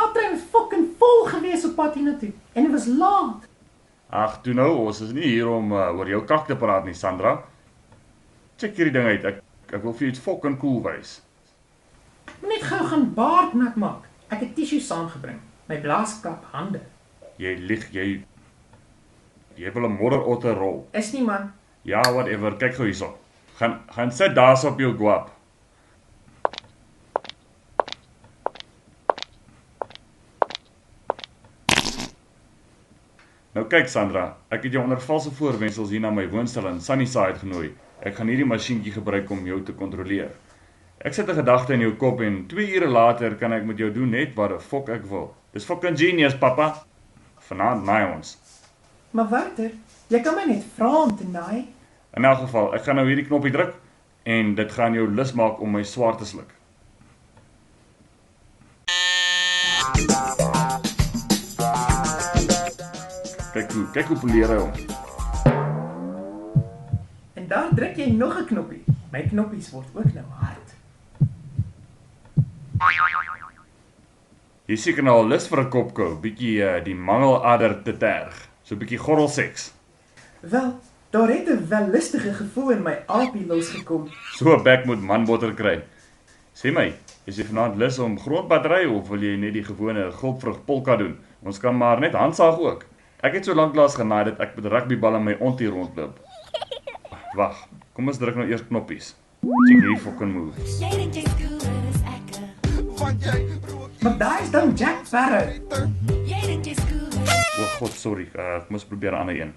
staptrein was fucking vol gewees op pad hiernatoe. En dit was laat. Ag, toe nou, ons is nie hier om oor jou kak te praat nie, Sandra. Check hierdie ding uit, ek wil vir jou iets fucking cool wys. Moet net gou gaan baard nat maak. Ek het tissue saamgebring. My blaaskap hande. Jy lieg, jy wil 'n modderotter rol. Is nie man. Ja, whatever, kyk gou hierso. Gaan sit daar op jou guap. Nou kyk Sandra, ek het jou onder valse voorwendsels hier na my woonstel in Sunnyside genooi. Ek gaan hierdie masjienkie gebruik om jou te kontroleer. Ek sit 'n gedagte in jou kop en 2 ure later kan ek met jou doen net wat die fok ek wil. Dis fucking genius, papa. Vanaand naai ons. Maar Wouter, jy kan my net vra om te naai. In elk geval, ek gaan nou hierdie knoppie druk en dit gaan jou lus maak om my swaar te sluk. Kyk hoe poleer hy hom. En daar druk jy nog 'n knoppie. My knoppies word ook nou hard. Jy seker nou al lus vir 'n kopkou, bietjie die mangelader te terg, so bietjie gorrelseks. Wel, daar het 'n wellustige gevoel in my aapie losgekom. So 'n bek moet manbotter kry. Sê my, is jy vanaand lus om grondbattery of wil jy net die gewone gulpvrug polka doen? Ons kan maar net handsaag ook. Ek het so lanklaas genaai dat ek met rugbybal in my ont hier rondloop. Wag, kom ons druk nou eers knoppies. Check hierdie fucking move. Maar daar is dan Jack Sparrow. O god, sorry, ek moes probeer 'n ander een.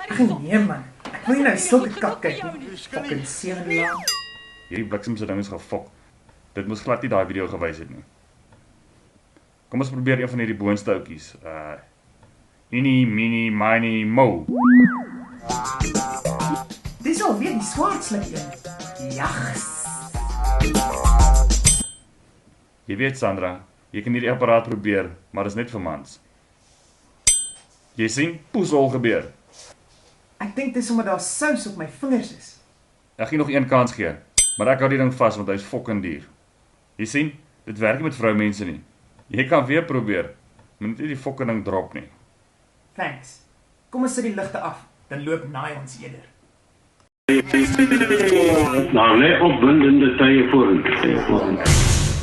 Ag nee man, ek wil nie nou sulke kak kyk nie. Fucking sewenlaan. Hierdie bliksemse ding is gefok. Dit moes glad nie daai video gewys het nie. Kom ons probeer een van hierdie boonste ouetjies. Eenie, meenie, miny, mo. Dis alweer die swartslik een. Jags. Jy weet Sandra, jy kan hierdie apparaat probeer, maar dis net vir mans. Jy sien, poesel gebeur. Ek dink dis omdat daar sous op my vingers is. Ek gaan nog een kans gee, maar ek hou die ding vas want hy is fucking duur. Jy sien, dit werk nie met vroumense nie. Jy kan weer probeer, maar net die fucking ding drop nie. Thanks. Kom ons sit die ligte af, dan loop naai ons eerder. Nou, lê opwindende tye voor.